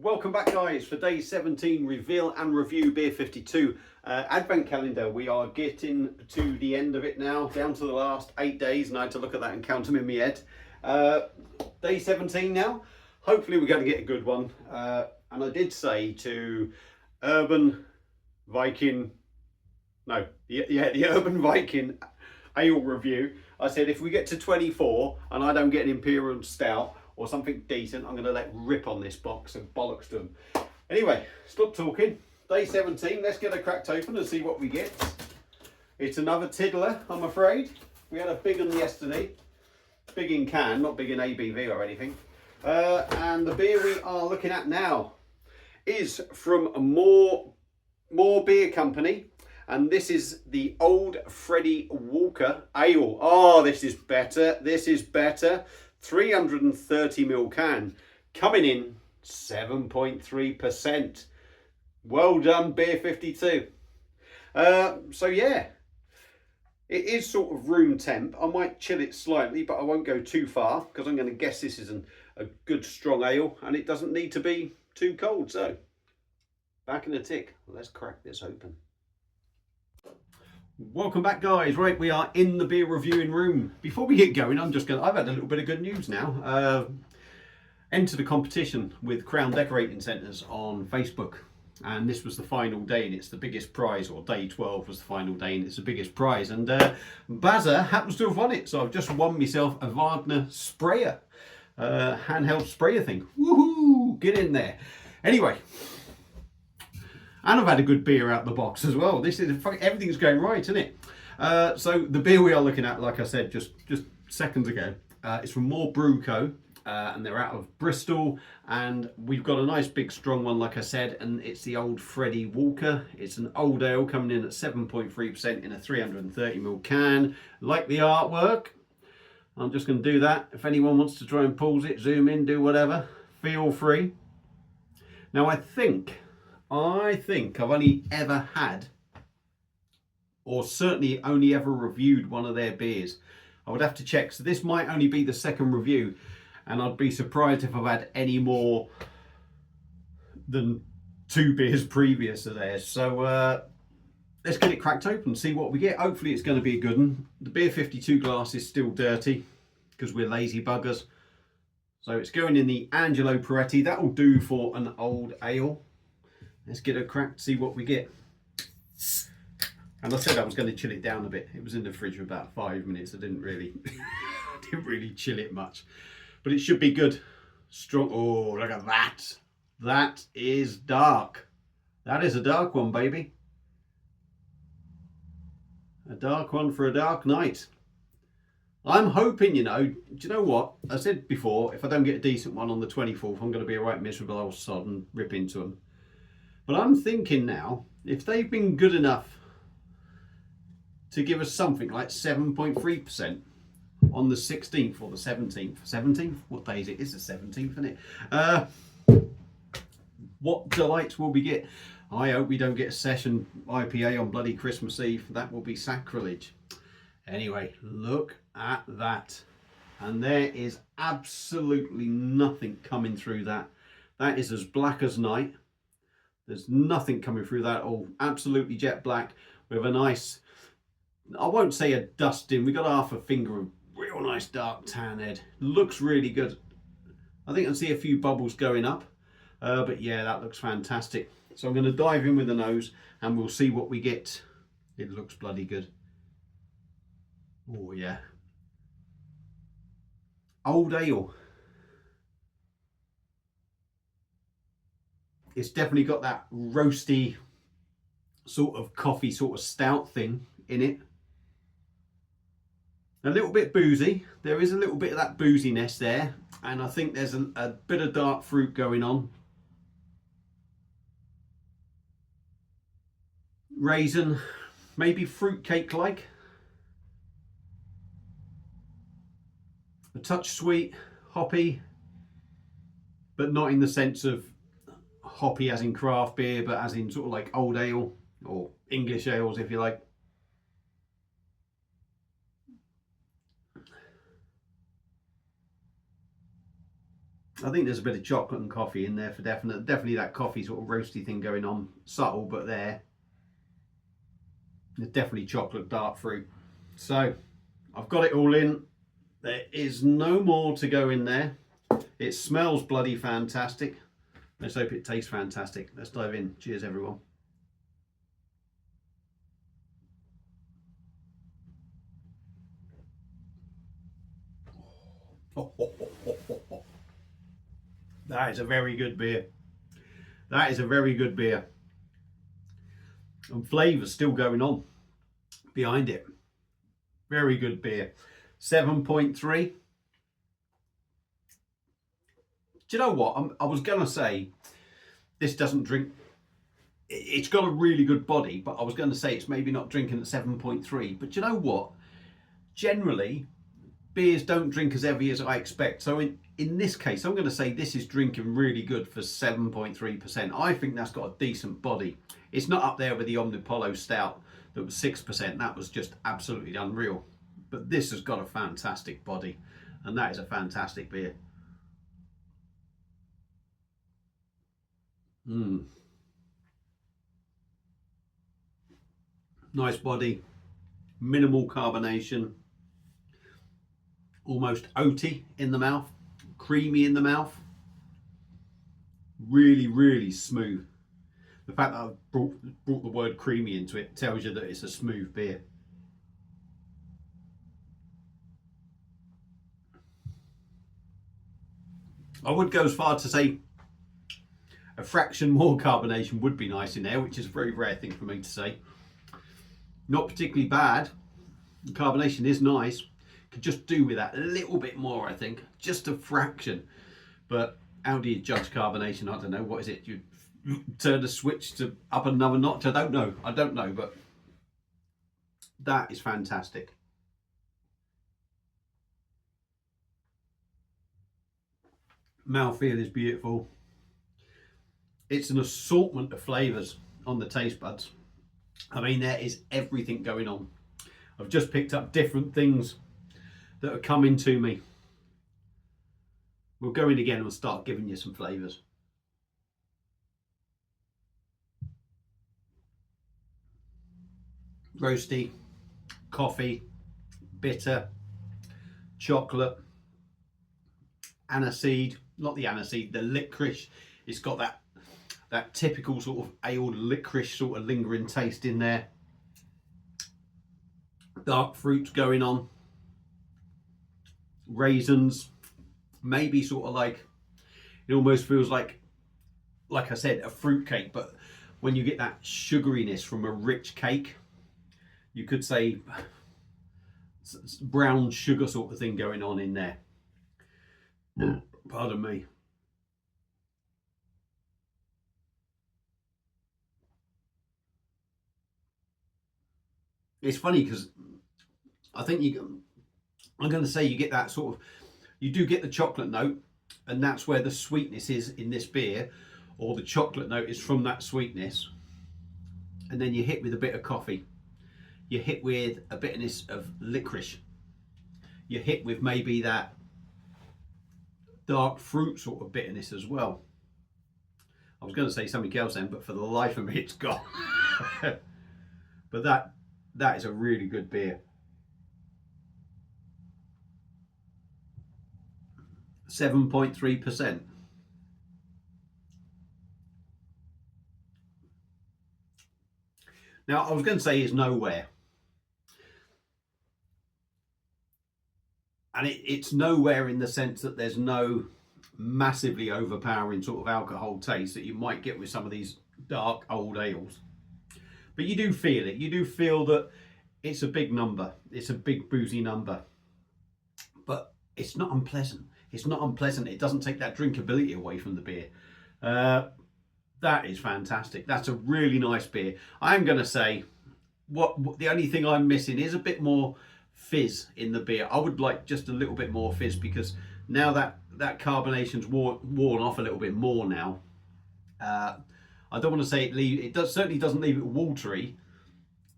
Welcome back, guys, for day 17 reveal and review beer 52 advent calendar. We are getting to the end of it now, down to the last 8 days, and I had to look at that and count them in my head. Day 17 now. Hopefully we're going to get a good one, and I did say to Urban Viking, the Urban Viking ale review, I said if we get to 24 and I don't get an Imperial Stout or something decent, I'm going to let rip on this box and bollocks to them. Anyway, stop talking. Day 17, let's get it cracked open and see what we get. It's another tiddler, I'm afraid. We had a big one yesterday. Big in can, not big in ABV or anything. And the beer we are looking at now is from More Beer Company. And this is the Old Freddie Walker Ale. Oh, this is better. This is better. 330ml can, coming in 7.3%. Well done, Beer 52. So yeah, it is sort of room temp. I might chill it slightly, but I won't go too far because I'm going to guess this is a good strong ale and it doesn't need to be too cold. So back in a tick, let's crack this open. Welcome back, guys. Right, we are in the beer reviewing room. Before we get going, I've had a little bit of good news now. Entered a competition with Crown Decorating Centres on Facebook, and this was the final day, and it's the biggest prize, or day 12 was the final day, and it's the biggest prize. And Bazza happens to have won it, so I've just won myself a Wagner sprayer, handheld sprayer thing. Woohoo! Get in there. Anyway. And I've had a good beer out the box as well. This is everything's going right, isn't it? So the beer we are looking at, like I said just seconds ago, it's from More Brew Co. And they're out of Bristol. And we've got a nice big strong one, like I said, and it's the Old Freddie Walker. It's an old ale coming in at 7.3% in a 330ml can. Like the artwork. I'm just going to do that. If anyone wants to try and pause it, zoom in, do whatever, feel free. Now I think I've only ever had, or certainly only ever reviewed one of their beers. I would have to check. So this might only be the second review, and I'd be surprised if I've had any more than 2 beers previous to theirs. So let's get it cracked open, see what we get. Hopefully it's going to be a good one. The Beer 52 glass is still dirty because we're lazy buggers. So it's going in the Angelo Peretti. That'll do for an old ale. Let's get a crack, see what we get. And I said I was going to chill it down a bit. It was in the fridge for about 5 minutes. I didn't really chill it much. But it should be good. Strong. Oh, look at that. That is dark. That is a dark one, baby. A dark one for a dark night. I'm hoping, do you know what? I said before, if I don't get a decent one on the 24th, I'm going to be a right miserable old sod and rip into them. But I'm thinking now, if they've been good enough to give us something like 7.3% on the 16th or the 17th. 17th? What day is it? It's the 17th, isn't it? What delights will we get? I hope we don't get a session IPA on bloody Christmas Eve. That will be sacrilege. Anyway, look at that. And there is absolutely nothing coming through that. That is as black as night. There's nothing coming through that at all. Absolutely jet black with a nice, I won't say a dusting. We got half a finger of real nice dark tan head. Looks really good. I think I see a few bubbles going up. But yeah, that looks fantastic. So I'm going to dive in with the nose and we'll see what we get. It looks bloody good. Oh yeah. Old ale. It's definitely got that roasty sort of coffee sort of stout thing in it. A little bit boozy. There is a little bit of that booziness there. And I think there's a bit of dark fruit going on. Raisin, maybe fruitcake-like. A touch sweet, hoppy, but not in the sense of hoppy as in craft beer, but as in sort of like old ale or English ales, if you like. I think there's a bit of chocolate and coffee in there for definite. Definitely that coffee sort of roasty thing going on. Subtle, but there. There's definitely chocolate dark fruit. So I've got it all in. There is no more to go in there. It smells bloody fantastic. Let's hope it tastes fantastic. Let's dive in. Cheers, everyone. That is a very good beer. That is a very good beer. And flavour's still going on behind it. Very good beer. 7.3. Do you know what? I was going to say this doesn't drink. It's got a really good body, but I was going to say it's maybe not drinking at 7.3. But do you know what? Generally, beers don't drink as heavy as I expect. So in this case, I'm going to say this is drinking really good for 7.3%. I think that's got a decent body. It's not up there with the Omnipollo Stout that was 6%. That was just absolutely unreal. But this has got a fantastic body, and that is a fantastic beer. Nice body, minimal carbonation, almost oaty in the mouth, creamy in the mouth, really, really smooth. The fact that I've brought the word creamy into it tells you that it's a smooth beer. I would go as far to say a fraction more carbonation would be nice in there, which is a very rare thing for me to say. Not particularly bad. The carbonation is nice. Could just do with that a little bit more, I think. Just a fraction. But how do you judge carbonation? I don't know. What is it? You turn the switch to up another notch? I don't know. But that is fantastic. Mouthfeel is beautiful. It's an assortment of flavours on the taste buds. I mean, there is everything going on. I've just picked up different things that are coming to me. We'll go in again and start giving you some flavours. Roasty, coffee, bitter, chocolate, aniseed, not the aniseed, the licorice. It's got that typical sort of ale licorice sort of lingering taste in there. Dark fruits going on. Raisins, maybe sort of like, it almost feels like I said, a fruit cake, but when you get that sugariness from a rich cake, you could say brown sugar sort of thing going on in there. Pardon me. It's funny because I think I'm going to say you get that sort of, you do get the chocolate note, and that's where the sweetness is in this beer, or the chocolate note is from that sweetness, and then you hit with a bit of coffee, you hit with a bitterness of licorice, you hit with maybe that dark fruit sort of bitterness as well. I was going to say something else then, but for the life of me it's gone. But that is a really good beer. 7.3%. Now, I was going to say is nowhere. And it's nowhere in the sense that there's no massively overpowering sort of alcohol taste that you might get with some of these dark old ales. But you do feel it. You do feel that it's a big number. It's a big boozy number. But it's not unpleasant. It's not unpleasant. It doesn't take that drinkability away from the beer. That is fantastic. That's a really nice beer. I'm going to say what the only thing I'm missing is a bit more fizz in the beer. I would like just a little bit more fizz, because now that carbonation's worn off a little bit more now. I don't want to say it certainly doesn't leave it watery,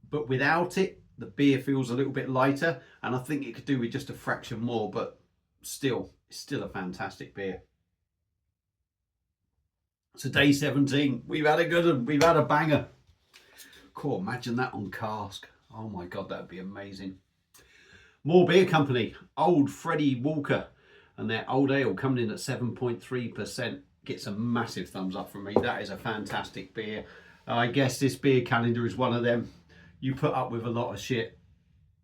but without it, the beer feels a little bit lighter, and I think it could do with just a fraction more, but still, it's still a fantastic beer. So day 17, we've had a good one, we've had a banger. Cool, imagine that on cask. Oh my God, that would be amazing. More Beer Company, Old Freddie Walker, and their Old Ale coming in at 7.3%. Gets a massive thumbs up from me. That is a fantastic beer. I guess this beer calendar is one of them. You put up with a lot of shit,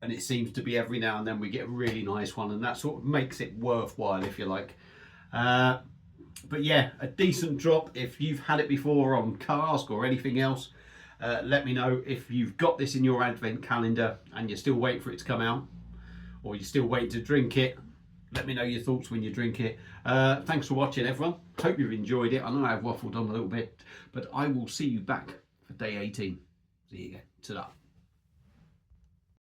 and it seems to be every now and then we get a really nice one, and that sort of makes it worthwhile, if you like. But yeah, a decent drop. If you've had it before on cask or anything else, let me know. If you've got this in your advent calendar and you're still waiting for it to come out, or you're still waiting to drink it, let me know your thoughts when you drink it. Thanks for watching, everyone. Hope you've enjoyed it. I know I've waffled on a little bit, but I will see you back for day 18. See you again. Ta-da.